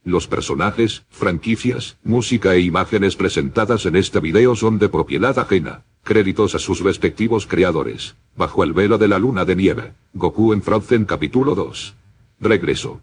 Los personajes, franquicias, música e imágenes presentadas en este video son de propiedad ajena. Créditos a sus respectivos creadores. Bajo el velo de la luna de nieve. Goku en Frozen capítulo 2. Regreso.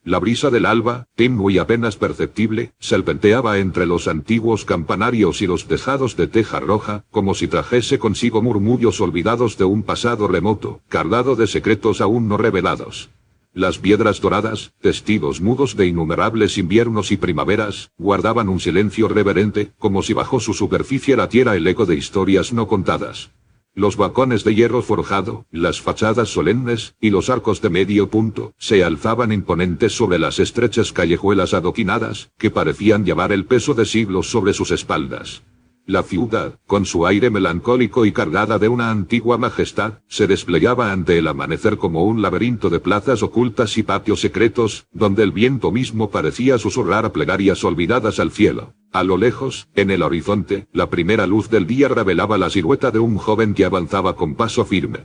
La brisa del alba, tenue y apenas perceptible, serpenteaba entre los antiguos campanarios y los tejados de teja roja, como si trajese consigo murmullos olvidados de un pasado remoto, cargado de secretos aún no revelados. Las piedras doradas, testigos mudos de innumerables inviernos y primaveras, guardaban un silencio reverente, como si bajo su superficie latiera el eco de historias no contadas. Los balcones de hierro forjado, las fachadas solemnes, y los arcos de medio punto, se alzaban imponentes sobre las estrechas callejuelas adoquinadas, que parecían llevar el peso de siglos sobre sus espaldas. La ciudad, con su aire melancólico y cargada de una antigua majestad, se desplegaba ante el amanecer como un laberinto de plazas ocultas y patios secretos, donde el viento mismo parecía susurrar plegarias olvidadas al cielo. A lo lejos, en el horizonte, la primera luz del día revelaba la silueta de un joven que avanzaba con paso firme.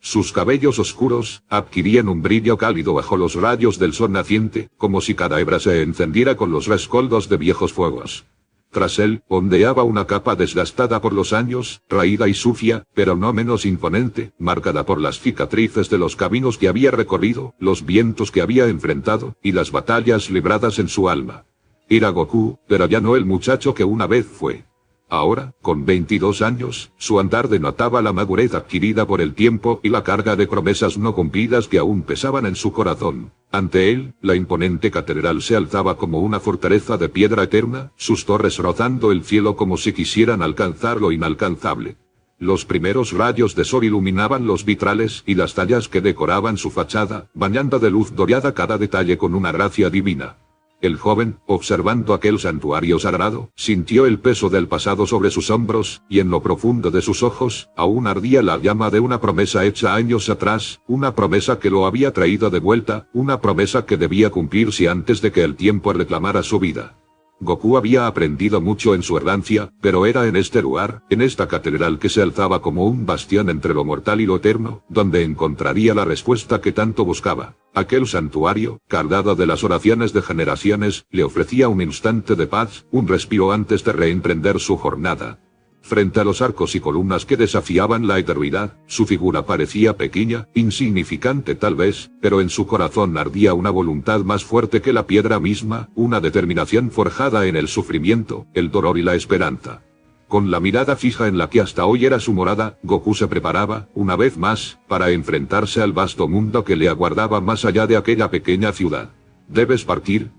Sus cabellos oscuros adquirían un brillo cálido bajo los rayos del sol naciente, como si cada hebra se encendiera con los rescoldos de viejos fuegos. Tras él, ondeaba una capa desgastada por los años, raída y sucia, pero no menos imponente, marcada por las cicatrices de los caminos que había recorrido, los vientos que había enfrentado, y las batallas libradas en su alma. Era Goku, pero ya no el muchacho que una vez fue. Ahora, con 22 años, su andar denotaba la madurez adquirida por el tiempo y la carga de promesas no cumplidas que aún pesaban en su corazón. Ante él, la imponente catedral se alzaba como una fortaleza de piedra eterna, sus torres rozando el cielo como si quisieran alcanzar lo inalcanzable. Los primeros rayos de sol iluminaban los vitrales y las tallas que decoraban su fachada, bañando de luz dorada cada detalle con una gracia divina. El joven, observando aquel santuario sagrado, sintió el peso del pasado sobre sus hombros, y en lo profundo de sus ojos, aún ardía la llama de una promesa hecha años atrás, una promesa que lo había traído de vuelta, una promesa que debía cumplirse antes de que el tiempo reclamara su vida. Goku había aprendido mucho en su errancia, pero era en este lugar, en esta catedral que se alzaba como un bastión entre lo mortal y lo eterno, donde encontraría la respuesta que tanto buscaba. Aquel santuario, cargado de las oraciones de generaciones, le ofrecía un instante de paz, un respiro antes de reemprender su jornada. Frente a los arcos y columnas que desafiaban la eternidad, su figura parecía pequeña, insignificante tal vez, pero en su corazón ardía una voluntad más fuerte que la piedra misma, una determinación forjada en el sufrimiento, el dolor y la esperanza. Con la mirada fija en la que hasta hoy era su morada, Goku se preparaba, una vez más, para enfrentarse al vasto mundo que le aguardaba más allá de aquella pequeña ciudad. ¿Debes partir?,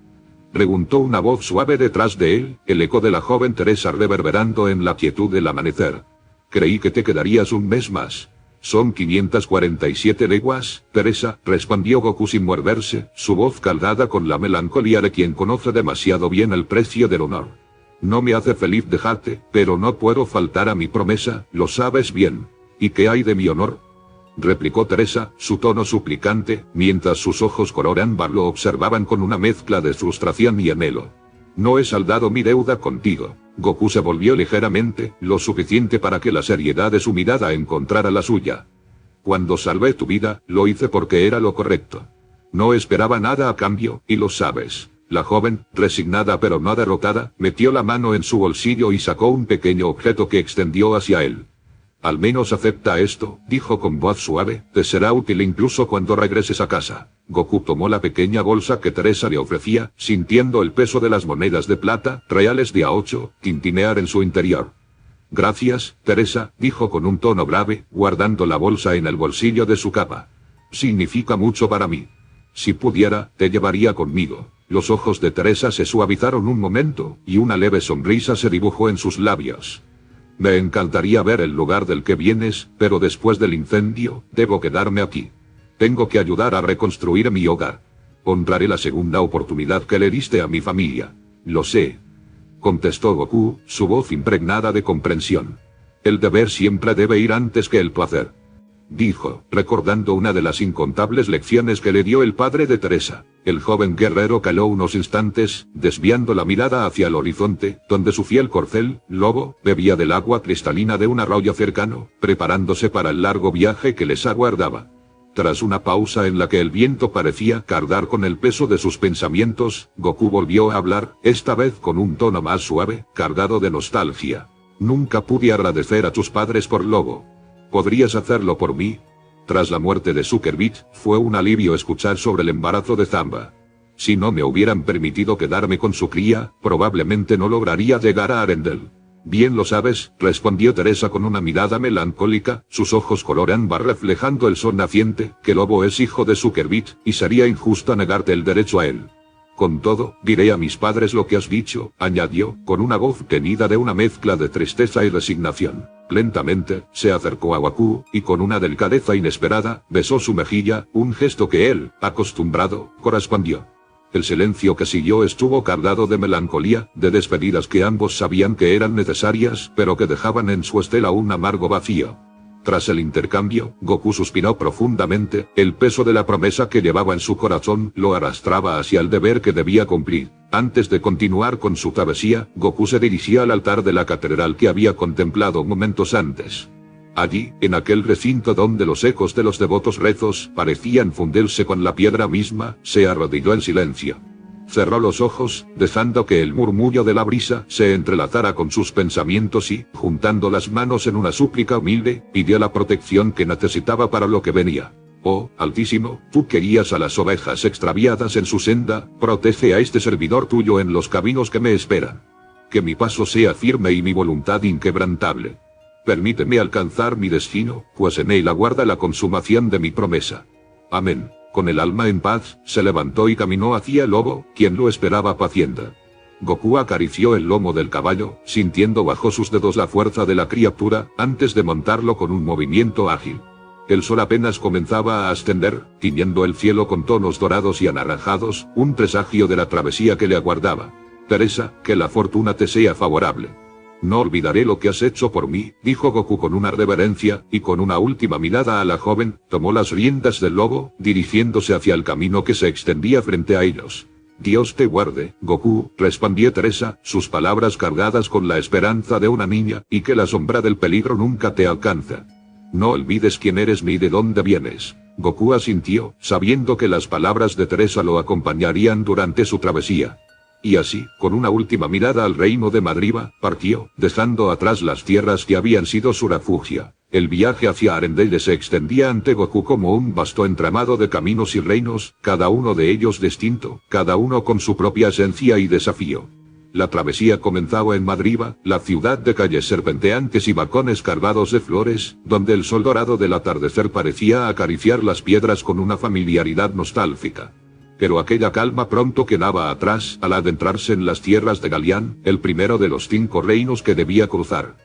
preguntó una voz suave detrás de él, el eco de la joven Teresa reverberando en la quietud del amanecer. Creí que te quedarías un mes más. Son 547 leguas, Teresa, respondió Goku sin moverse, su voz cargada con la melancolía de quien conoce demasiado bien el precio del honor. No me hace feliz dejarte, pero no puedo faltar a mi promesa, lo sabes bien. ¿Y qué hay de mi honor?, replicó Teresa, su tono suplicante, mientras sus ojos color ámbar lo observaban con una mezcla de frustración y anhelo. No he saldado mi deuda contigo. Goku se volvió ligeramente, lo suficiente para que la seriedad de su mirada encontrara la suya. Cuando salvé tu vida, lo hice porque era lo correcto. No esperaba nada a cambio, y lo sabes. La joven, resignada pero no derrotada, metió la mano en su bolsillo y sacó un pequeño objeto que extendió hacia él. Al menos acepta esto, dijo con voz suave, te será útil incluso cuando regreses a casa. Goku tomó la pequeña bolsa que Teresa le ofrecía, sintiendo el peso de las monedas de plata, reales de A8, tintinear en su interior. Gracias, Teresa, dijo con un tono grave, guardando la bolsa en el bolsillo de su capa. Significa mucho para mí. Si pudiera, te llevaría conmigo. Los ojos de Teresa se suavizaron un momento, y una leve sonrisa se dibujó en sus labios. Me encantaría ver el lugar del que vienes, pero después del incendio, debo quedarme aquí. Tengo que ayudar a reconstruir mi hogar. Honraré la segunda oportunidad que le diste a mi familia. Lo sé, contestó Goku, su voz impregnada de comprensión. El deber siempre debe ir antes que el placer, dijo, recordando una de las incontables lecciones que le dio el padre de Teresa. El joven guerrero caló unos instantes, desviando la mirada hacia el horizonte, donde su fiel corcel, Lobo, bebía del agua cristalina de un arroyo cercano, preparándose para el largo viaje que les aguardaba. Tras una pausa en la que el viento parecía cargar con el peso de sus pensamientos, Goku volvió a hablar, esta vez con un tono más suave, cargado de nostalgia. Nunca pude agradecer a tus padres por Lobo. ¿Podrías hacerlo por mí? Tras la muerte de Sukerbit, fue un alivio escuchar sobre el embarazo de Zamba. Si no me hubieran permitido quedarme con su cría, probablemente no lograría llegar a Arendelle. Bien lo sabes, respondió Teresa con una mirada melancólica, sus ojos color ámbar reflejando el sol naciente, que Lobo es hijo de Sukerbit, y sería injusto negarte el derecho a él. Con todo, diré a mis padres lo que has dicho, añadió, con una voz tenida de una mezcla de tristeza y resignación. Lentamente, se acercó a Goku, y con una delicadeza inesperada, besó su mejilla, un gesto que él, acostumbrado, correspondió. El silencio que siguió estuvo cargado de melancolía, de despedidas que ambos sabían que eran necesarias, pero que dejaban en su estela un amargo vacío. Tras el intercambio, Goku suspiró profundamente, el peso de la promesa que llevaba en su corazón lo arrastraba hacia el deber que debía cumplir. Antes de continuar con su travesía, Goku se dirigía al altar de la catedral que había contemplado momentos antes. Allí, en aquel recinto donde los ecos de los devotos rezos parecían fundirse con la piedra misma, se arrodilló en silencio. Cerró los ojos, dejando que el murmullo de la brisa se entrelazara con sus pensamientos y, juntando las manos en una súplica humilde, pidió la protección que necesitaba para lo que venía. Oh, Altísimo, tú querías a las ovejas extraviadas en su senda, protege a este servidor tuyo en los caminos que me esperan. Que mi paso sea firme y mi voluntad inquebrantable. Permíteme alcanzar mi destino, pues en él aguarda la consumación de mi promesa. Amén. Con el alma en paz, se levantó y caminó hacia el Lobo, quien lo esperaba paciente. Goku acarició el lomo del caballo, sintiendo bajo sus dedos la fuerza de la criatura, antes de montarlo con un movimiento ágil. El sol apenas comenzaba a ascender, tiñendo el cielo con tonos dorados y anaranjados, un presagio de la travesía que le aguardaba. Teresa, que la fortuna te sea favorable. No olvidaré lo que has hecho por mí, dijo Goku con una reverencia, y con una última mirada a la joven, tomó las riendas del lobo, dirigiéndose hacia el camino que se extendía frente a ellos. Dios te guarde, Goku, respondió Teresa, sus palabras cargadas con la esperanza de una niña, y que la sombra del peligro nunca te alcanza. No olvides quién eres ni de dónde vienes. Goku asintió, sabiendo que las palabras de Teresa lo acompañarían durante su travesía. Y así, con una última mirada al reino de Madriva, partió, dejando atrás las tierras que habían sido su refugio. El viaje hacia Arendelle se extendía ante Goku como un vasto entramado de caminos y reinos, cada uno de ellos distinto, cada uno con su propia esencia y desafío. La travesía comenzaba en Madriva, la ciudad de calles serpenteantes y balcones cargados de flores, donde el sol dorado del atardecer parecía acariciar las piedras con una familiaridad nostálgica. Pero aquella calma pronto quedaba atrás al adentrarse en las tierras de Galián, el primero de los 5 reinos que debía cruzar.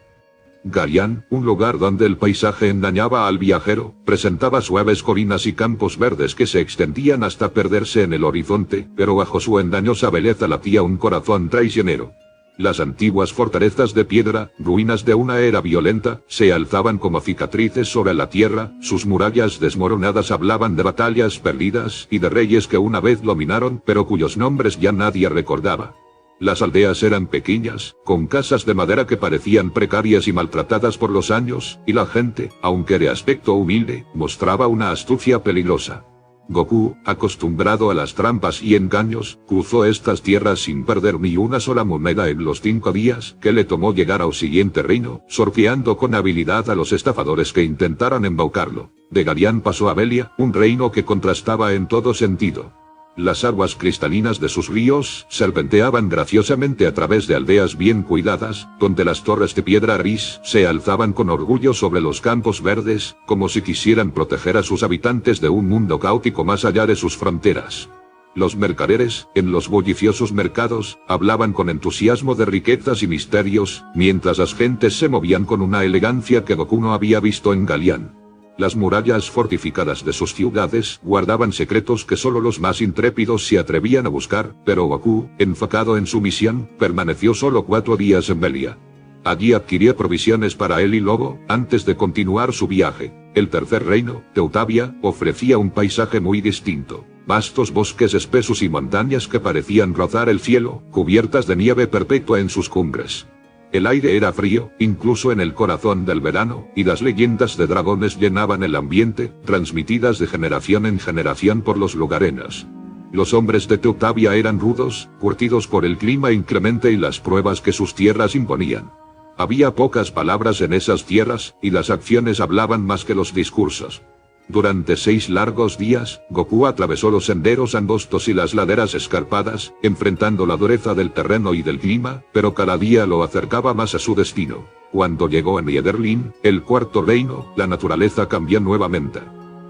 Galián, un lugar donde el paisaje engañaba al viajero, presentaba suaves colinas y campos verdes que se extendían hasta perderse en el horizonte, pero bajo su engañosa belleza latía un corazón traicionero. Las antiguas fortalezas de piedra, ruinas de una era violenta, se alzaban como cicatrices sobre la tierra, sus murallas desmoronadas hablaban de batallas perdidas y de reyes que una vez dominaron pero cuyos nombres ya nadie recordaba. Las aldeas eran pequeñas, con casas de madera que parecían precarias y maltratadas por los años, y la gente, aunque de aspecto humilde, mostraba una astucia peligrosa. Goku, acostumbrado a las trampas y engaños, cruzó estas tierras sin perder ni una sola moneda en los 5 días que le tomó llegar al siguiente reino, sorteando con habilidad a los estafadores que intentaran embaucarlo. De Galián pasó a Belia, un reino que contrastaba en todo sentido. Las aguas cristalinas de sus ríos serpenteaban graciosamente a través de aldeas bien cuidadas, donde las torres de piedra gris se alzaban con orgullo sobre los campos verdes, como si quisieran proteger a sus habitantes de un mundo caótico más allá de sus fronteras. Los mercaderes, en los bulliciosos mercados, hablaban con entusiasmo de riquezas y misterios, mientras las gentes se movían con una elegancia que Goku no había visto en Galián. Las murallas fortificadas de sus ciudades guardaban secretos que solo los más intrépidos se atrevían a buscar, pero Goku, enfocado en su misión, permaneció solo 4 días en Belia. Allí adquirió provisiones para él y Lobo, antes de continuar su viaje. El tercer reino, Teutavia, ofrecía un paisaje muy distinto. Vastos bosques espesos y montañas que parecían rozar el cielo, cubiertas de nieve perpetua en sus cumbres. El aire era frío, incluso en el corazón del verano, y las leyendas de dragones llenaban el ambiente, transmitidas de generación en generación por los lugareños. Los hombres de Teutavia eran rudos, curtidos por el clima inclemente y las pruebas que sus tierras imponían. Había pocas palabras en esas tierras, y las acciones hablaban más que los discursos. Durante 6 largos días, Goku atravesó los senderos angostos y las laderas escarpadas, enfrentando la dureza del terreno y del clima, pero cada día lo acercaba más a su destino. Cuando llegó a Niederlin, el cuarto reino, la naturaleza cambió nuevamente.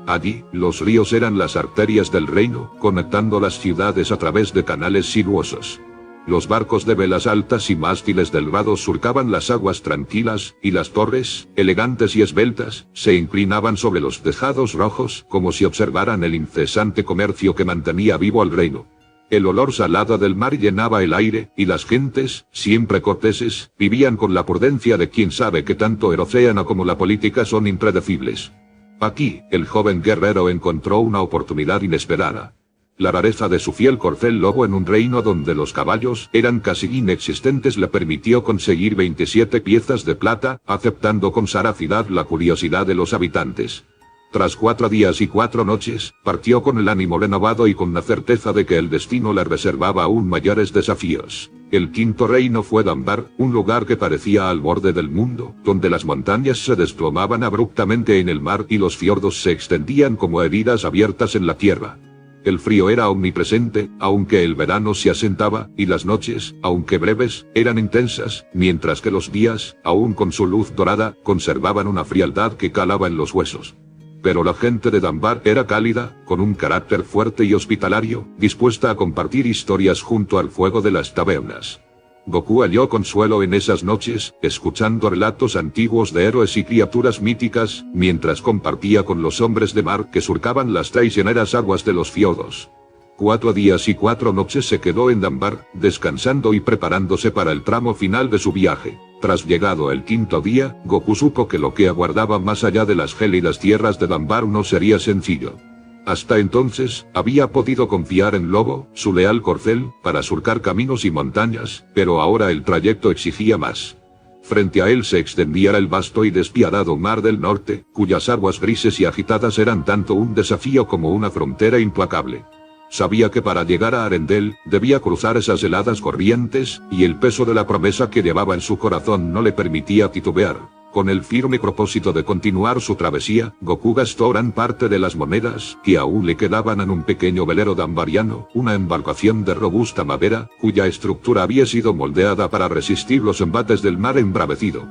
Allí, los ríos eran las arterias del reino, conectando las ciudades a través de canales sinuosos. Los barcos de velas altas y mástiles delgados surcaban las aguas tranquilas, y las torres, elegantes y esbeltas, se inclinaban sobre los tejados rojos, como si observaran el incesante comercio que mantenía vivo al reino. El olor salado del mar llenaba el aire, y las gentes, siempre corteses, vivían con la prudencia de quien sabe que tanto el océano como la política son impredecibles. Aquí, el joven guerrero encontró una oportunidad inesperada. La rareza de su fiel corcel lobo en un reino donde los caballos eran casi inexistentes le permitió conseguir 27 piezas de plata, aceptando con sagacidad la curiosidad de los habitantes. Tras 4 días y 4 noches, partió con el ánimo renovado y con la certeza de que el destino le reservaba aún mayores desafíos. El quinto reino fue Dambar, un lugar que parecía al borde del mundo, donde las montañas se desplomaban abruptamente en el mar y los fiordos se extendían como heridas abiertas en la tierra. El frío era omnipresente, aunque el verano se asentaba, y las noches, aunque breves, eran intensas, mientras que los días, aún con su luz dorada, conservaban una frialdad que calaba en los huesos. Pero la gente de Dambar era cálida, con un carácter fuerte y hospitalario, dispuesta a compartir historias junto al fuego de las tabernas. Goku halló consuelo en esas noches, escuchando relatos antiguos de héroes y criaturas míticas, mientras compartía con los hombres de mar que surcaban las traicioneras aguas de los fiordos. 4 días y 4 noches se quedó en Dambar, descansando y preparándose para el tramo final de su viaje. Tras llegado el quinto día, Goku supo que lo que aguardaba más allá de las gélidas tierras de Dambar no sería sencillo. Hasta entonces, había podido confiar en Lobo, su leal corcel, para surcar caminos y montañas, pero ahora el trayecto exigía más. Frente a él se extendía el vasto y despiadado Mar del Norte, cuyas aguas grises y agitadas eran tanto un desafío como una frontera implacable. Sabía que para llegar a Arendelle, debía cruzar esas heladas corrientes, y el peso de la promesa que llevaba en su corazón no le permitía titubear. Con el firme propósito de continuar su travesía, Goku gastó gran parte de las monedas que aún le quedaban en un pequeño velero dambariano, una embarcación de robusta madera, cuya estructura había sido moldeada para resistir los embates del mar embravecido.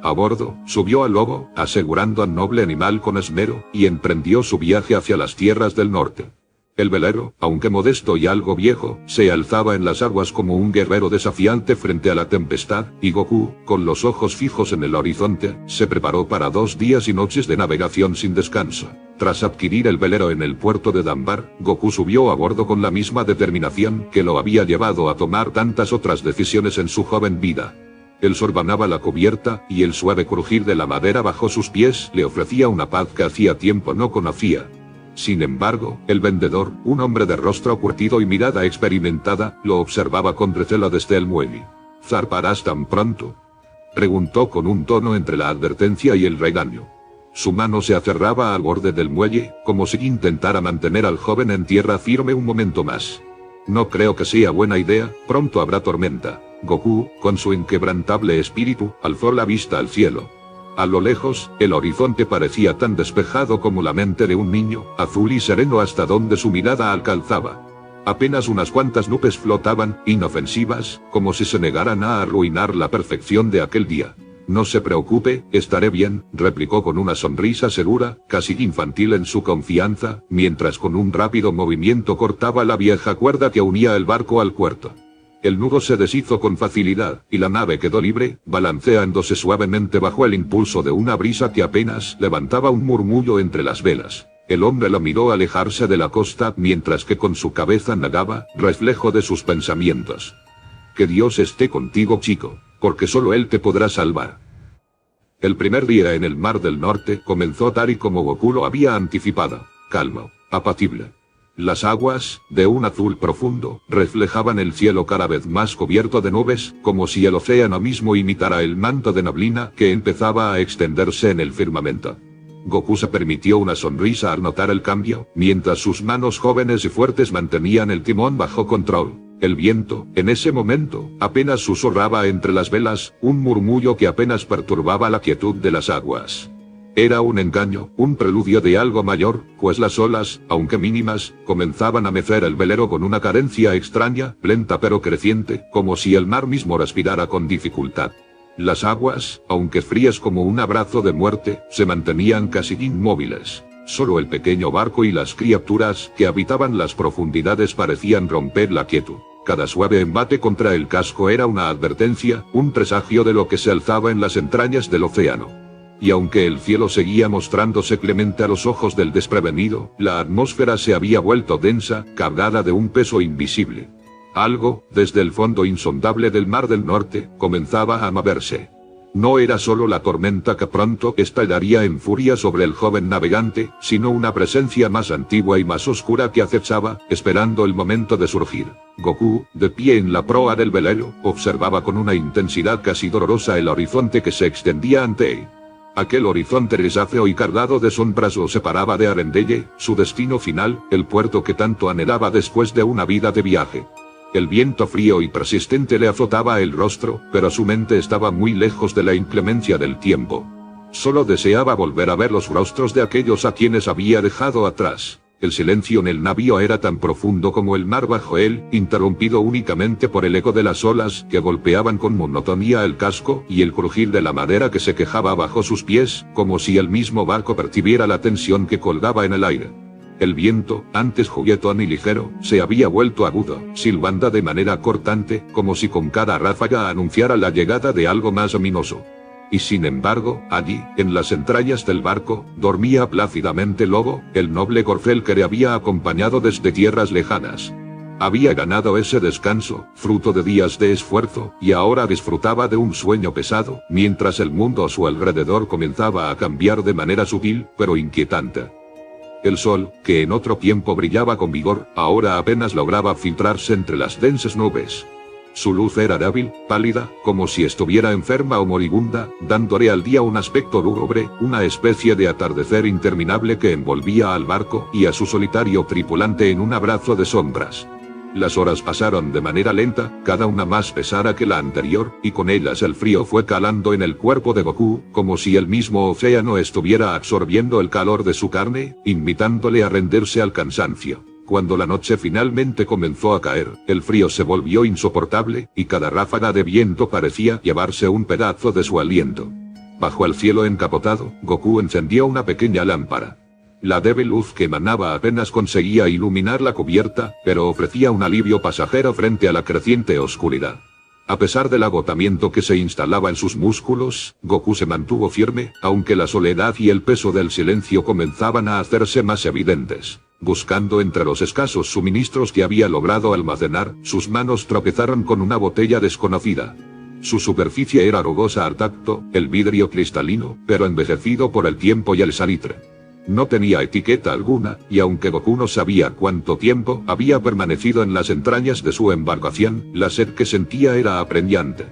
A bordo, subió al lobo, asegurando al noble animal con esmero, y emprendió su viaje hacia las tierras del norte. El velero, aunque modesto y algo viejo, se alzaba en las aguas como un guerrero desafiante frente a la tempestad, y Goku, con los ojos fijos en el horizonte, se preparó para 2 días y noches de navegación sin descanso. Tras adquirir el velero en el puerto de Dambar, Goku subió a bordo con la misma determinación que lo había llevado a tomar tantas otras decisiones en su joven vida. Él sorbanaba la cubierta, y el suave crujir de la madera bajo sus pies le ofrecía una paz que hacía tiempo no conocía. Sin embargo, el vendedor, un hombre de rostro curtido y mirada experimentada, lo observaba con recelo desde el muelle. ¿Zarparás tan pronto?, preguntó con un tono entre la advertencia y el regaño. Su mano se aferraba al borde del muelle, como si intentara mantener al joven en tierra firme un momento más. No creo que sea buena idea, pronto habrá tormenta. Goku, con su inquebrantable espíritu, alzó la vista al cielo. A lo lejos, el horizonte parecía tan despejado como la mente de un niño, azul y sereno hasta donde su mirada alcanzaba. Apenas unas cuantas nubes flotaban, inofensivas, como si se negaran a arruinar la perfección de aquel día. No se preocupe, estaré bien, replicó con una sonrisa segura, casi infantil en su confianza, mientras con un rápido movimiento cortaba la vieja cuerda que unía el barco al puerto. El nudo se deshizo con facilidad, y la nave quedó libre, balanceándose suavemente bajo el impulso de una brisa que apenas levantaba un murmullo entre las velas. El hombre lo miró alejarse de la costa mientras que con su cabeza nadaba, reflejo de sus pensamientos. Que Dios esté contigo, chico, porque solo Él te podrá salvar. El primer día en el Mar del Norte comenzó tal y como Goku lo había anticipado, calmo, apacible. Las aguas, de un azul profundo, reflejaban el cielo cada vez más cubierto de nubes, como si el océano mismo imitara el manto de neblina que empezaba a extenderse en el firmamento. Goku se permitió una sonrisa al notar el cambio, mientras sus manos jóvenes y fuertes mantenían el timón bajo control. El viento, en ese momento, apenas susurraba entre las velas, un murmullo que apenas perturbaba la quietud de las aguas. Era un engaño, un preludio de algo mayor, pues las olas, aunque mínimas, comenzaban a mecer el velero con una cadencia extraña, lenta pero creciente, como si el mar mismo respirara con dificultad. Las aguas, aunque frías como un abrazo de muerte, se mantenían casi inmóviles. Solo el pequeño barco y las criaturas que habitaban las profundidades parecían romper la quietud. Cada suave embate contra el casco era una advertencia, un presagio de lo que se alzaba en las entrañas del océano. Y aunque el cielo seguía mostrándose clemente a los ojos del desprevenido, la atmósfera se había vuelto densa, cargada de un peso invisible. Algo, desde el fondo insondable del Mar del Norte, comenzaba a moverse. No era solo la tormenta que pronto estallaría en furia sobre el joven navegante, sino una presencia más antigua y más oscura que acechaba, esperando el momento de surgir. Goku, de pie en la proa del velero, observaba con una intensidad casi dolorosa el horizonte que se extendía ante él. Aquel horizonte grisáceo y cargado de sombras lo separaba de Arendelle, su destino final, el puerto que tanto anhelaba después de una vida de viaje. El viento frío y persistente le azotaba el rostro, pero su mente estaba muy lejos de la inclemencia del tiempo. Solo deseaba volver a ver los rostros de aquellos a quienes había dejado atrás. El silencio en el navío era tan profundo como el mar bajo él, interrumpido únicamente por el eco de las olas que golpeaban con monotonía el casco y el crujir de la madera que se quejaba bajo sus pies, como si el mismo barco percibiera la tensión que colgaba en el aire. El viento, antes juguetón y ligero, se había vuelto agudo, silbando de manera cortante, como si con cada ráfaga anunciara la llegada de algo más ominoso. Y sin embargo, allí, en las entrañas del barco, dormía plácidamente Lobo, el noble corcel que le había acompañado desde tierras lejanas. Había ganado ese descanso, fruto de días de esfuerzo, y ahora disfrutaba de un sueño pesado, mientras el mundo a su alrededor comenzaba a cambiar de manera sutil, pero inquietante. El sol, que en otro tiempo brillaba con vigor, ahora apenas lograba filtrarse entre las densas nubes. Su luz era débil, pálida, como si estuviera enferma o moribunda, dándole al día un aspecto lúgubre, una especie de atardecer interminable que envolvía al barco y a su solitario tripulante en un abrazo de sombras. Las horas pasaron de manera lenta, cada una más pesada que la anterior, y con ellas el frío fue calando en el cuerpo de Goku, como si el mismo océano estuviera absorbiendo el calor de su carne, invitándole a rendirse al cansancio. Cuando la noche finalmente comenzó a caer, el frío se volvió insoportable, y cada ráfaga de viento parecía llevarse un pedazo de su aliento. Bajo el cielo encapotado, Goku encendió una pequeña lámpara. La débil luz que emanaba apenas conseguía iluminar la cubierta, pero ofrecía un alivio pasajero frente a la creciente oscuridad. A pesar del agotamiento que se instalaba en sus músculos, Goku se mantuvo firme, aunque la soledad y el peso del silencio comenzaban a hacerse más evidentes. Buscando entre los escasos suministros que había logrado almacenar, sus manos tropezaron con una botella desconocida. Su superficie era rugosa al tacto, el vidrio cristalino, pero envejecido por el tiempo y el salitre. No tenía etiqueta alguna, y aunque Goku no sabía cuánto tiempo había permanecido en las entrañas de su embarcación, la sed que sentía era apremiante.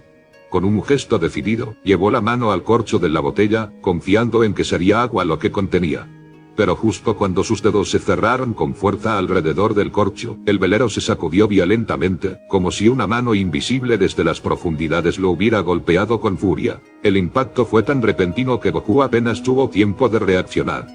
Con un gesto decidido, llevó la mano al corcho de la botella, confiando en que sería agua lo que contenía. Pero justo cuando sus dedos se cerraron con fuerza alrededor del corcho, el velero se sacudió violentamente, como si una mano invisible desde las profundidades lo hubiera golpeado con furia. El impacto fue tan repentino que Goku apenas tuvo tiempo de reaccionar.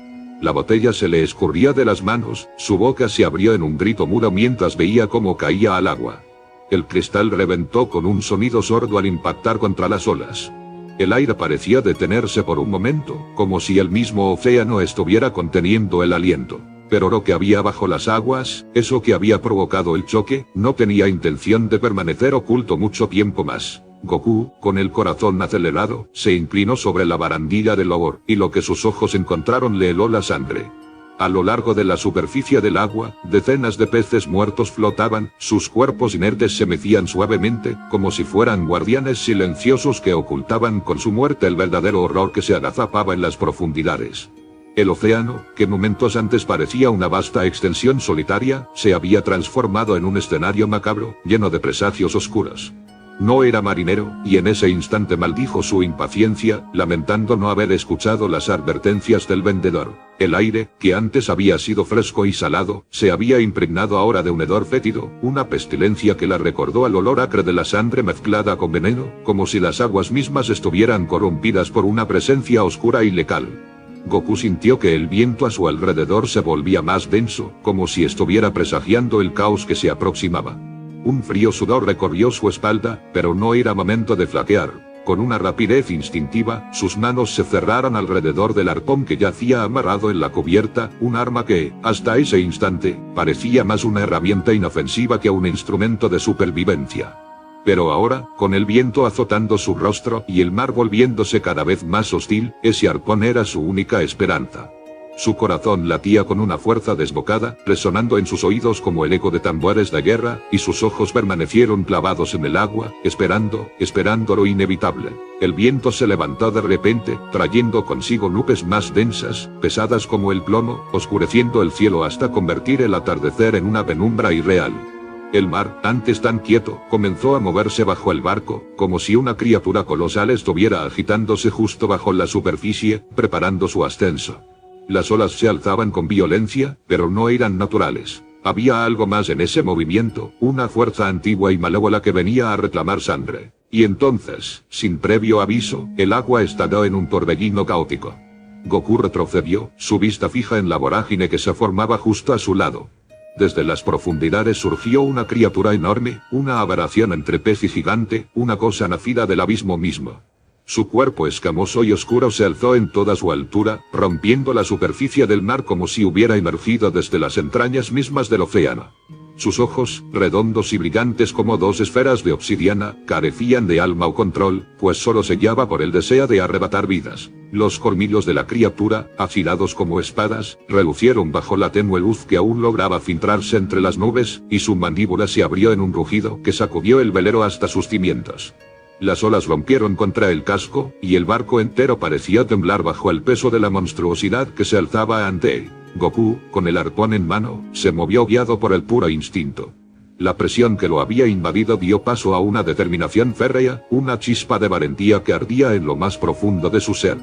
La botella se le escurría de las manos, su boca se abrió en un grito mudo mientras veía cómo caía al agua. El cristal reventó con un sonido sordo al impactar contra las olas. El aire parecía detenerse por un momento, como si el mismo océano estuviera conteniendo el aliento. Pero lo que había bajo las aguas, eso que había provocado el choque, no tenía intención de permanecer oculto mucho tiempo más. Goku, con el corazón acelerado, se inclinó sobre la barandilla del labor, y lo que sus ojos encontraron le heló la sangre. A lo largo de la superficie del agua, decenas de peces muertos flotaban, sus cuerpos inertes se mecían suavemente, como si fueran guardianes silenciosos que ocultaban con su muerte el verdadero horror que se agazapaba en las profundidades. El océano, que momentos antes parecía una vasta extensión solitaria, se había transformado en un escenario macabro, lleno de presagios oscuros. No era marinero, y en ese instante maldijo su impaciencia, lamentando no haber escuchado las advertencias del vendedor. El aire, que antes había sido fresco y salado, se había impregnado ahora de un hedor fétido, una pestilencia que la recordó al olor acre de la sangre mezclada con veneno, como si las aguas mismas estuvieran corrompidas por una presencia oscura y letal. Goku sintió que el viento a su alrededor se volvía más denso, como si estuviera presagiando el caos que se aproximaba. Un frío sudor recorrió su espalda, pero no era momento de flaquear. Con una rapidez instintiva, sus manos se cerraron alrededor del arpón que yacía amarrado en la cubierta, un arma que, hasta ese instante, parecía más una herramienta inofensiva que un instrumento de supervivencia. Pero ahora, con el viento azotando su rostro y el mar volviéndose cada vez más hostil, ese arpón era su única esperanza. Su corazón latía con una fuerza desbocada, resonando en sus oídos como el eco de tambores de guerra, y sus ojos permanecieron clavados en el agua, esperando lo inevitable. El viento se levantó de repente, trayendo consigo nubes más densas, pesadas como el plomo, oscureciendo el cielo hasta convertir el atardecer en una penumbra irreal. El mar, antes tan quieto, comenzó a moverse bajo el barco, como si una criatura colosal estuviera agitándose justo bajo la superficie, preparando su ascenso. Las olas se alzaban con violencia, pero no eran naturales. Había algo más en ese movimiento, una fuerza antigua y malévola que venía a reclamar sangre. Y entonces, sin previo aviso, el agua estalló en un torbellino caótico. Goku retrocedió, su vista fija en la vorágine que se formaba justo a su lado. Desde las profundidades surgió una criatura enorme, una aberración entre pez y gigante, una cosa nacida del abismo mismo. Su cuerpo escamoso y oscuro se alzó en toda su altura, rompiendo la superficie del mar como si hubiera emergido desde las entrañas mismas del océano. Sus ojos, redondos y brillantes como dos esferas de obsidiana, carecían de alma o control, pues solo se guiaba por el deseo de arrebatar vidas. Los colmillos de la criatura, afilados como espadas, relucieron bajo la tenue luz que aún lograba filtrarse entre las nubes, y su mandíbula se abrió en un rugido que sacudió el velero hasta sus cimientos. Las olas rompieron contra el casco, y el barco entero parecía temblar bajo el peso de la monstruosidad que se alzaba ante él. Goku, con el arpón en mano, se movió guiado por el puro instinto. La presión que lo había invadido dio paso a una determinación férrea, una chispa de valentía que ardía en lo más profundo de su ser.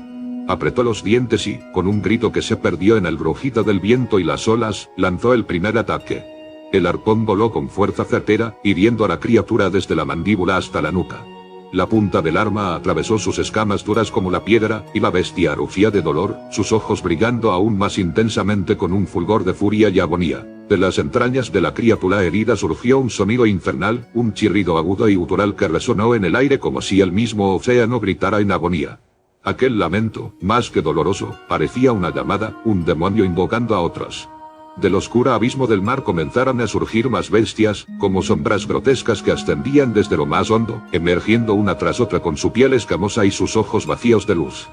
Apretó los dientes y, con un grito que se perdió en el rugido del viento y las olas, lanzó el primer ataque. El arpón voló con fuerza certera, hiriendo a la criatura desde la mandíbula hasta la nuca. La punta del arma atravesó sus escamas duras como la piedra, y la bestia rugía de dolor, sus ojos brillando aún más intensamente con un fulgor de furia y agonía. De las entrañas de la criatura herida surgió un sonido infernal, un chirrido agudo y gutural que resonó en el aire como si el mismo océano gritara en agonía. Aquel lamento, más que doloroso, parecía una llamada, un demonio invocando a otros. Del oscuro abismo del mar comenzaron a surgir más bestias, como sombras grotescas que ascendían desde lo más hondo, emergiendo una tras otra con su piel escamosa y sus ojos vacíos de luz.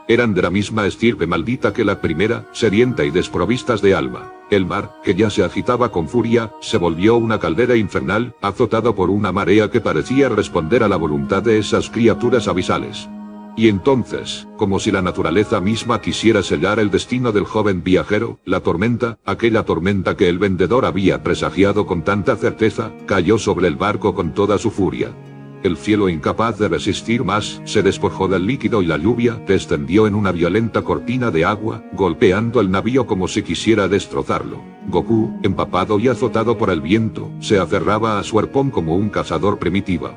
Eran de la misma estirpe maldita que la primera, sedienta y desprovistas de alma. El mar, que ya se agitaba con furia, se volvió una caldera infernal, azotado por una marea que parecía responder a la voluntad de esas criaturas abisales. Y entonces, como si la naturaleza misma quisiera sellar el destino del joven viajero, la tormenta, aquella tormenta que el vendedor había presagiado con tanta certeza, cayó sobre el barco con toda su furia. El cielo, incapaz de resistir más, se despojó del líquido y la lluvia descendió en una violenta cortina de agua, golpeando el navío como si quisiera destrozarlo. Goku, empapado y azotado por el viento, se aferraba a su arpón como un cazador primitivo.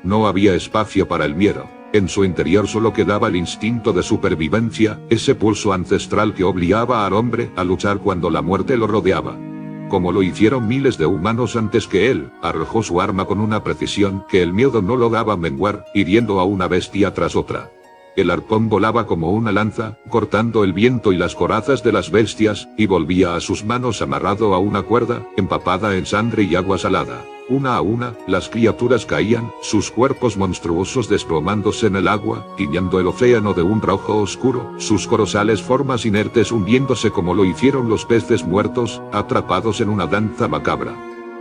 No había espacio para el miedo. En su interior solo quedaba el instinto de supervivencia, ese pulso ancestral que obligaba al hombre a luchar cuando la muerte lo rodeaba. Como lo hicieron miles de humanos antes que él, arrojó su arma con una precisión que el miedo no lograba menguar, hiriendo a una bestia tras otra. El arpón volaba como una lanza, cortando el viento y las corazas de las bestias, y volvía a sus manos amarrado a una cuerda, empapada en sangre y agua salada. Una a una, las criaturas caían, sus cuerpos monstruosos desplomándose en el agua, tiñendo el océano de un rojo oscuro, sus colosales formas inertes hundiéndose como lo hicieron los peces muertos, atrapados en una danza macabra.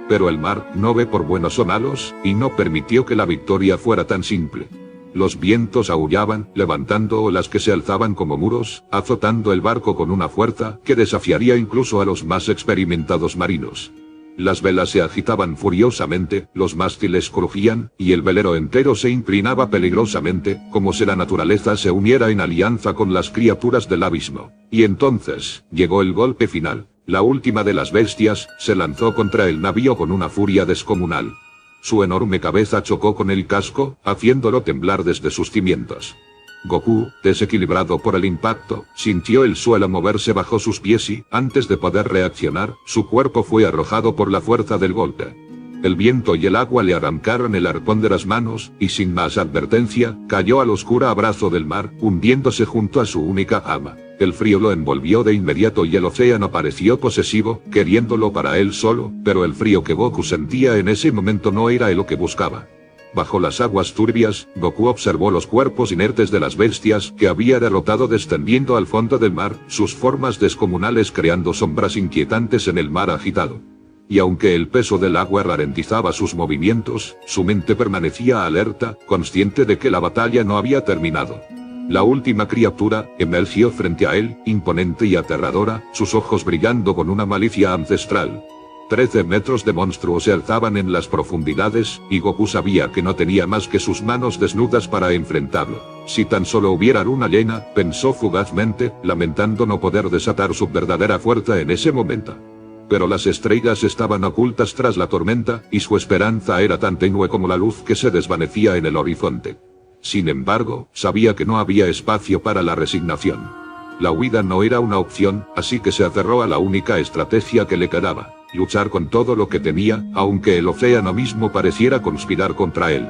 Pero el mar no ve por buenos o malos, y no permitió que la victoria fuera tan simple. Los vientos aullaban, levantando olas que se alzaban como muros, azotando el barco con una fuerza que desafiaría incluso a los más experimentados marinos. Las velas se agitaban furiosamente, los mástiles crujían, y el velero entero se inclinaba peligrosamente, como si la naturaleza se uniera en alianza con las criaturas del abismo. Y entonces, llegó el golpe final. La última de las bestias, se lanzó contra el navío con una furia descomunal. Su enorme cabeza chocó con el casco, haciéndolo temblar desde sus cimientos. Goku, desequilibrado por el impacto, sintió el suelo moverse bajo sus pies y, antes de poder reaccionar, su cuerpo fue arrojado por la fuerza del golpe. El viento y el agua le arrancaron el arpón de las manos, y sin más advertencia, cayó al oscuro abrazo del mar, hundiéndose junto a su única ama. El frío lo envolvió de inmediato y el océano pareció posesivo, queriéndolo para él solo, pero el frío que Goku sentía en ese momento no era lo que buscaba. Bajo las aguas turbias, Goku observó los cuerpos inertes de las bestias que había derrotado descendiendo al fondo del mar, sus formas descomunales creando sombras inquietantes en el mar agitado. Y aunque el peso del agua ralentizaba sus movimientos, su mente permanecía alerta, consciente de que la batalla no había terminado. La última criatura emergió frente a él, imponente y aterradora, sus ojos brillando con una malicia ancestral. 13 metros de monstruo se alzaban en las profundidades, y Goku sabía que no tenía más que sus manos desnudas para enfrentarlo. Si tan solo hubiera luna llena, pensó fugazmente, lamentando no poder desatar su verdadera fuerza en ese momento. Pero las estrellas estaban ocultas tras la tormenta, y su esperanza era tan tenue como la luz que se desvanecía en el horizonte. Sin embargo, sabía que no había espacio para la resignación. La huida no era una opción, así que se aferró a la única estrategia que le quedaba: luchar con todo lo que tenía, aunque el océano mismo pareciera conspirar contra él.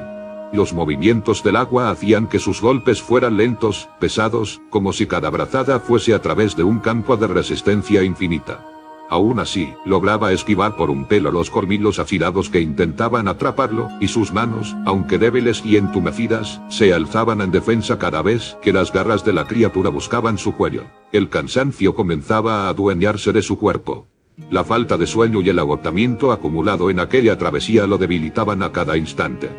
Los movimientos del agua hacían que sus golpes fueran lentos, pesados, como si cada brazada fuese a través de un campo de resistencia infinita. Aún así, lograba esquivar por un pelo los colmillos afilados que intentaban atraparlo, y sus manos, aunque débiles y entumecidas, se alzaban en defensa cada vez que las garras de la criatura buscaban su cuello. El cansancio comenzaba a adueñarse de su cuerpo. La falta de sueño y el agotamiento acumulado en aquella travesía lo debilitaban a cada instante.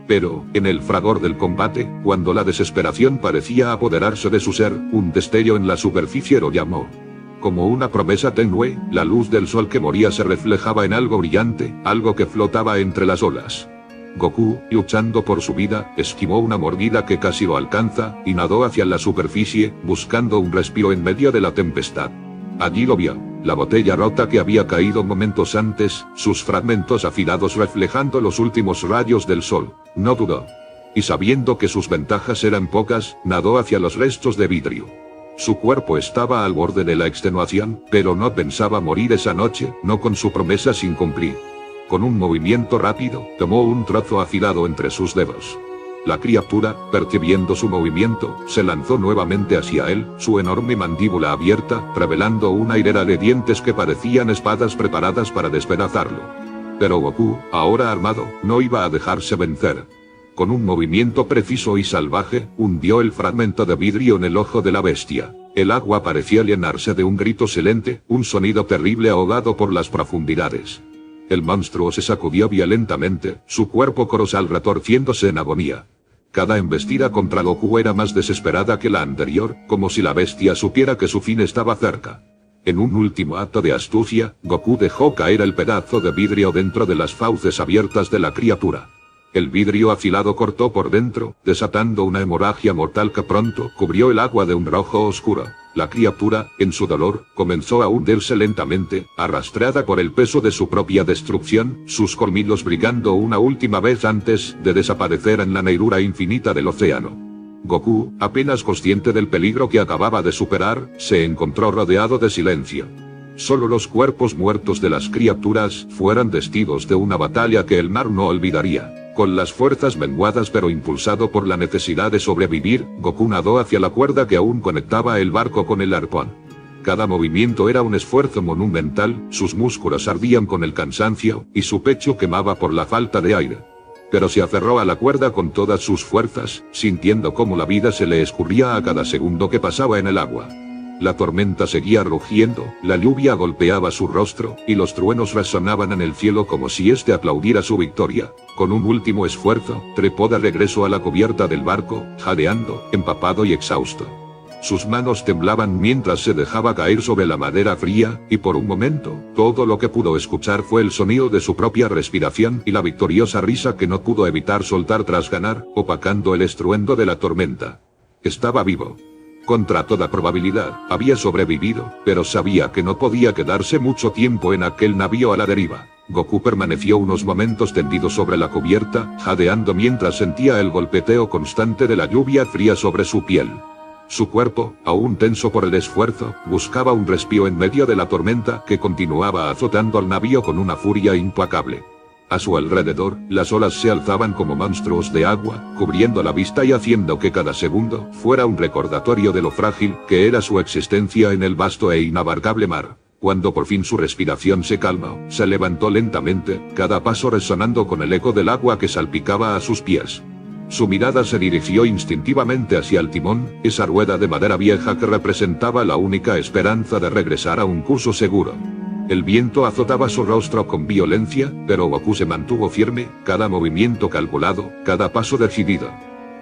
Pero, en el fragor del combate, cuando la desesperación parecía apoderarse de su ser, un destello en la superficie lo llamó. Como una promesa tenue, la luz del sol que moría se reflejaba en algo brillante, algo que flotaba entre las olas. Goku, luchando por su vida, esquivó una mordida que casi lo alcanza, y nadó hacia la superficie, buscando un respiro en medio de la tempestad. Allí lo vio, la botella rota que había caído momentos antes, sus fragmentos afilados reflejando los últimos rayos del sol. No dudó. Y sabiendo que sus ventajas eran pocas, nadó hacia los restos de vidrio. Su cuerpo estaba al borde de la extenuación, pero no pensaba morir esa noche, no con su promesa sin cumplir. Con un movimiento rápido, tomó un trozo afilado entre sus dedos. La criatura, percibiendo su movimiento, se lanzó nuevamente hacia él, su enorme mandíbula abierta, revelando una hilera de dientes que parecían espadas preparadas para despedazarlo. Pero Goku, ahora armado, no iba a dejarse vencer. Con un movimiento preciso y salvaje, hundió el fragmento de vidrio en el ojo de la bestia. El agua parecía llenarse de un grito silente, un sonido terrible ahogado por las profundidades. El monstruo se sacudió violentamente, su cuerpo colosal retorciéndose en agonía. Cada embestida contra Goku era más desesperada que la anterior, como si la bestia supiera que su fin estaba cerca. En un último acto de astucia, Goku dejó caer el pedazo de vidrio dentro de las fauces abiertas de la criatura. El vidrio afilado cortó por dentro, desatando una hemorragia mortal que pronto cubrió el agua de un rojo oscuro. La criatura, en su dolor, comenzó a hundirse lentamente, arrastrada por el peso de su propia destrucción, sus colmillos brillando una última vez antes de desaparecer en la negrura infinita del océano. Goku, apenas consciente del peligro que acababa de superar, se encontró rodeado de silencio. Solo los cuerpos muertos de las criaturas fueran testigos de una batalla que el mar no olvidaría. Con las fuerzas menguadas pero impulsado por la necesidad de sobrevivir, Goku nadó hacia la cuerda que aún conectaba el barco con el arpón. Cada movimiento era un esfuerzo monumental, sus músculos ardían con el cansancio, y su pecho quemaba por la falta de aire. Pero se aferró a la cuerda con todas sus fuerzas, sintiendo cómo la vida se le escurría a cada segundo que pasaba en el agua. La tormenta seguía rugiendo, la lluvia golpeaba su rostro, y los truenos resonaban en el cielo como si éste aplaudiera su victoria. Con un último esfuerzo, trepó de regreso a la cubierta del barco, jadeando, empapado y exhausto. Sus manos temblaban mientras se dejaba caer sobre la madera fría, y por un momento, todo lo que pudo escuchar fue el sonido de su propia respiración y la victoriosa risa que no pudo evitar soltar tras ganar, opacando el estruendo de la tormenta. Estaba vivo. Contra toda probabilidad, había sobrevivido, pero sabía que no podía quedarse mucho tiempo en aquel navío a la deriva. Goku permaneció unos momentos tendido sobre la cubierta, jadeando mientras sentía el golpeteo constante de la lluvia fría sobre su piel. Su cuerpo, aún tenso por el esfuerzo, buscaba un respiro en medio de la tormenta que continuaba azotando al navío con una furia implacable. A su alrededor, las olas se alzaban como monstruos de agua, cubriendo la vista y haciendo que cada segundo fuera un recordatorio de lo frágil que era su existencia en el vasto e inabarcable mar. Cuando por fin su respiración se calmó, se levantó lentamente, cada paso resonando con el eco del agua que salpicaba a sus pies. Su mirada se dirigió instintivamente hacia el timón, esa rueda de madera vieja que representaba la única esperanza de regresar a un curso seguro. El viento azotaba su rostro con violencia, pero Goku se mantuvo firme, cada movimiento calculado, cada paso decidido.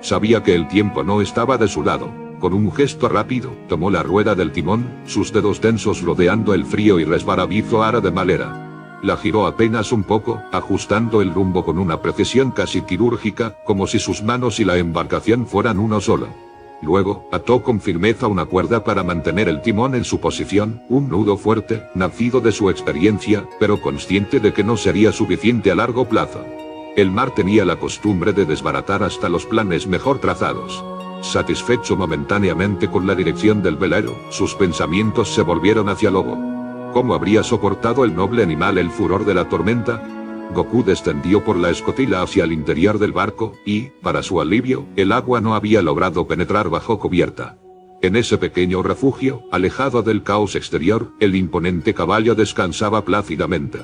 Sabía que el tiempo no estaba de su lado. Con un gesto rápido, tomó la rueda del timón, sus dedos tensos rodeando el frío y resbaladizo aro de madera. La giró apenas un poco, ajustando el rumbo con una precisión casi quirúrgica, como si sus manos y la embarcación fueran uno solo. Luego, ató con firmeza una cuerda para mantener el timón en su posición, un nudo fuerte, nacido de su experiencia, pero consciente de que no sería suficiente a largo plazo. El mar tenía la costumbre de desbaratar hasta los planes mejor trazados. Satisfecho momentáneamente con la dirección del velero, sus pensamientos se volvieron hacia Lobo. ¿Cómo habría soportado el noble animal el furor de la tormenta? Goku descendió por la escotilla hacia el interior del barco, y, para su alivio, el agua no había logrado penetrar bajo cubierta. En ese pequeño refugio, alejado del caos exterior, el imponente caballo descansaba plácidamente.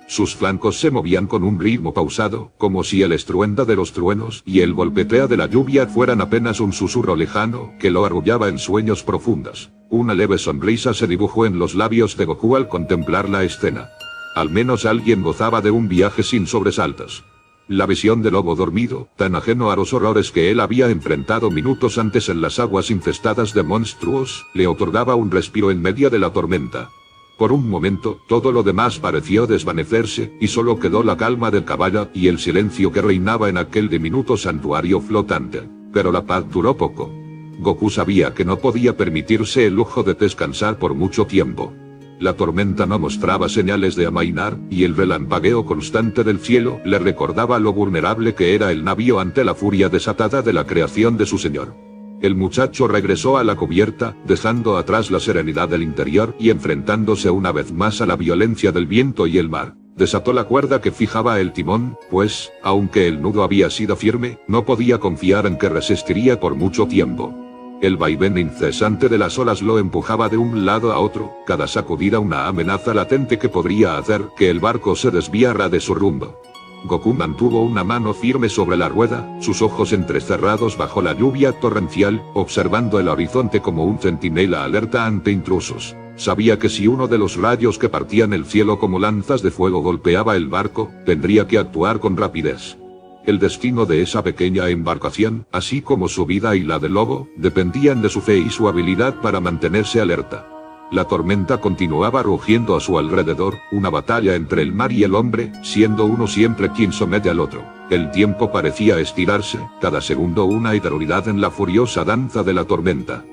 Sus flancos se movían con un ritmo pausado, como si el estruendo de los truenos y el golpeteo de la lluvia fueran apenas un susurro lejano que lo arrullaba en sueños profundos. Una leve sonrisa se dibujó en los labios de Goku al contemplar la escena. Al menos alguien gozaba de un viaje sin sobresaltos. La visión del lobo dormido, tan ajeno a los horrores que él había enfrentado minutos antes en las aguas infestadas de monstruos, le otorgaba un respiro en medio de la tormenta. Por un momento, todo lo demás pareció desvanecerse, y solo quedó la calma del caballo y el silencio que reinaba en aquel diminuto santuario flotante. Pero la paz duró poco. Goku sabía que no podía permitirse el lujo de descansar por mucho tiempo. La tormenta no mostraba señales de amainar, y el relampagueo constante del cielo le recordaba lo vulnerable que era el navío ante la furia desatada de la creación de su señor. El muchacho regresó a la cubierta, dejando atrás la serenidad del interior y enfrentándose una vez más a la violencia del viento y el mar. Desató la cuerda que fijaba el timón, pues, aunque el nudo había sido firme, no podía confiar en que resistiría por mucho tiempo. El vaivén incesante de las olas lo empujaba de un lado a otro, cada sacudida una amenaza latente que podría hacer que el barco se desviara de su rumbo. Goku mantuvo una mano firme sobre la rueda, sus ojos entrecerrados bajo la lluvia torrencial, observando el horizonte como un centinela alerta ante intrusos. Sabía que si uno de los rayos que partían el cielo como lanzas de fuego golpeaba el barco, tendría que actuar con rapidez. El destino de esa pequeña embarcación, así como su vida y la del lobo, dependían de su fe y su habilidad para mantenerse alerta. La tormenta continuaba rugiendo a su alrededor, una batalla entre el mar y el hombre, siendo uno siempre quien somete al otro. El tiempo parecía estirarse, cada segundo una eternidad en la furiosa danza de la tormenta.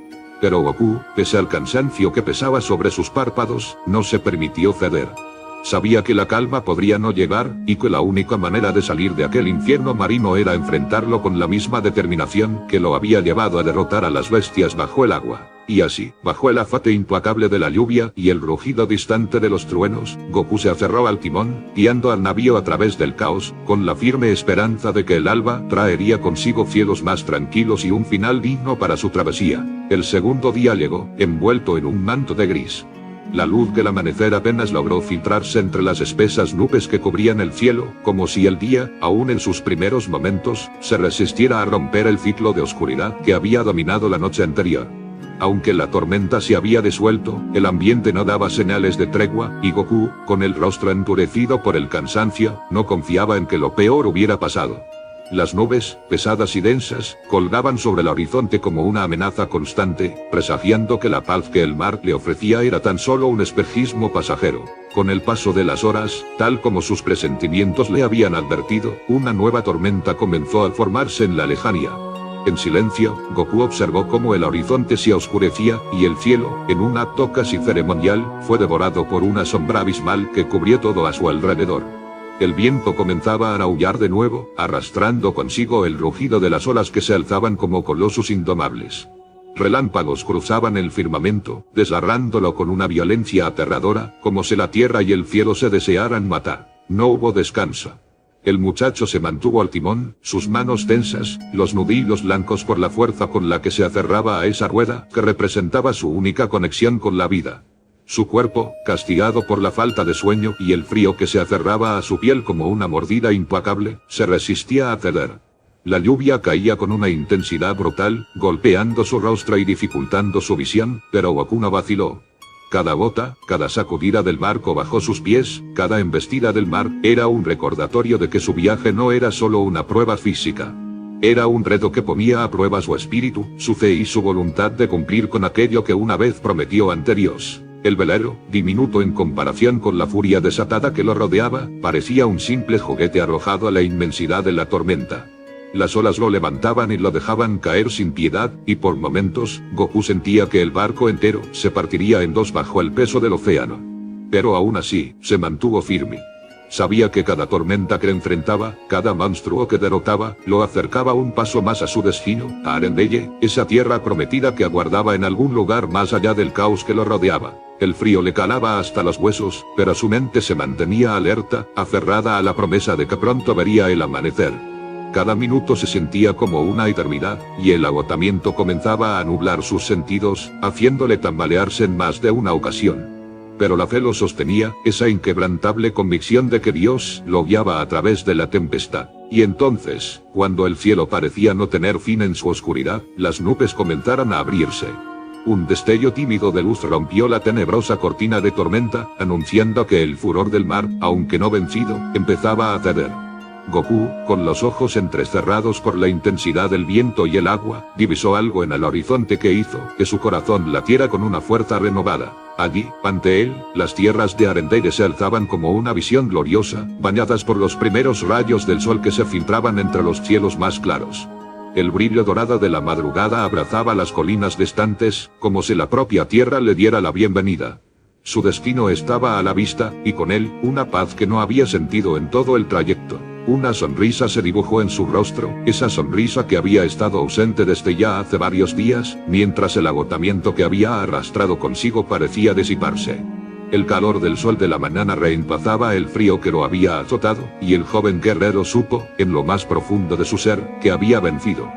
Pero Goku, pese al cansancio que pesaba sobre sus párpados, no se permitió ceder. Sabía que la calma podría no llegar, y que la única manera de salir de aquel infierno marino era enfrentarlo con la misma determinación que lo había llevado a derrotar a las bestias bajo el agua. Y así, bajo el azate implacable de la lluvia y el rugido distante de los truenos, Goku se aferró al timón, guiando al navío a través del caos, con la firme esperanza de que el alba traería consigo cielos más tranquilos y un final digno para su travesía. El segundo día llegó, envuelto en un manto de gris. La luz del amanecer apenas logró filtrarse entre las espesas nubes que cubrían el cielo, como si el día, aún en sus primeros momentos, se resistiera a romper el ciclo de oscuridad que había dominado la noche anterior. Aunque la tormenta se había disuelto, el ambiente no daba señales de tregua, y Goku, con el rostro endurecido por el cansancio, no confiaba en que lo peor hubiera pasado. Las nubes, pesadas y densas, colgaban sobre el horizonte como una amenaza constante, presagiando que la paz que el mar le ofrecía era tan solo un espejismo pasajero. Con el paso de las horas, tal como sus presentimientos le habían advertido, una nueva tormenta comenzó a formarse en la lejanía. En silencio, Goku observó cómo el horizonte se oscurecía, y el cielo, en un acto casi ceremonial, fue devorado por una sombra abismal que cubrió todo a su alrededor. El viento comenzaba a aullar de nuevo, arrastrando consigo el rugido de las olas que se alzaban como colosos indomables. Relámpagos cruzaban el firmamento, desgarrándolo con una violencia aterradora, como si la tierra y el cielo se desearan matar. No hubo descanso. El muchacho se mantuvo al timón, sus manos tensas, los nudillos blancos por la fuerza con la que se aferraba a esa rueda, que representaba su única conexión con la vida. Su cuerpo, castigado por la falta de sueño y el frío que se aferraba a su piel como una mordida implacable, se resistía a ceder. La lluvia caía con una intensidad brutal, golpeando su rostro y dificultando su visión, pero Goku no vaciló. Cada gota, cada sacudida del barco bajo sus pies, cada embestida del mar, era un recordatorio de que su viaje no era solo una prueba física. Era un reto que ponía a prueba su espíritu, su fe y su voluntad de cumplir con aquello que una vez prometió ante Dios. El velero, diminuto en comparación con la furia desatada que lo rodeaba, parecía un simple juguete arrojado a la inmensidad de la tormenta. Las olas lo levantaban y lo dejaban caer sin piedad, y por momentos, Goku sentía que el barco entero se partiría en dos bajo el peso del océano. Pero aún así, se mantuvo firme. Sabía que cada tormenta que enfrentaba, cada monstruo que derrotaba, lo acercaba un paso más a su destino, a Arendelle, esa tierra prometida que aguardaba en algún lugar más allá del caos que lo rodeaba. El frío le calaba hasta los huesos, pero su mente se mantenía alerta, aferrada a la promesa de que pronto vería el amanecer. Cada minuto se sentía como una eternidad, y el agotamiento comenzaba a nublar sus sentidos, haciéndole tambalearse en más de una ocasión. Pero la fe lo sostenía, esa inquebrantable convicción de que Dios lo guiaba a través de la tempestad. Y entonces, cuando el cielo parecía no tener fin en su oscuridad, las nubes comenzaron a abrirse. Un destello tímido de luz rompió la tenebrosa cortina de tormenta, anunciando que el furor del mar, aunque no vencido, empezaba a ceder. Goku, con los ojos entrecerrados por la intensidad del viento y el agua, divisó algo en el horizonte que hizo que su corazón latiera con una fuerza renovada. Allí, ante él, las tierras de Arendelle se alzaban como una visión gloriosa, bañadas por los primeros rayos del sol que se filtraban entre los cielos más claros. El brillo dorado de la madrugada abrazaba las colinas distantes, como si la propia tierra le diera la bienvenida. Su destino estaba a la vista, y con él, una paz que no había sentido en todo el trayecto. Una sonrisa se dibujó en su rostro, esa sonrisa que había estado ausente desde ya hace varios días, mientras el agotamiento que había arrastrado consigo parecía disiparse. El calor del sol de la mañana reemplazaba el frío que lo había azotado, y el joven guerrero supo, en lo más profundo de su ser, que había vencido.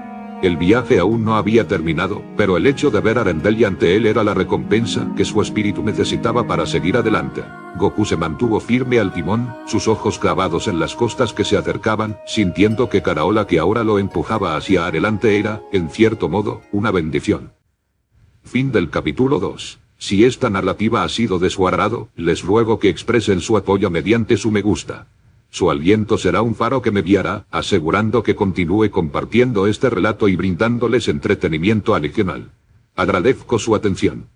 El viaje aún no había terminado, pero el hecho de ver a Arendelle ante él era la recompensa que su espíritu necesitaba para seguir adelante. Goku se mantuvo firme al timón, sus ojos clavados en las costas que se acercaban, sintiendo que cada ola que ahora lo empujaba hacia adelante era, en cierto modo, una bendición. Fin del capítulo 2. Si esta narrativa ha sido de su agrado, les ruego que expresen su apoyo mediante su me gusta. Su aliento será un faro que me guiará, asegurando que continúe compartiendo este relato y brindándoles entretenimiento adicional. Agradezco su atención.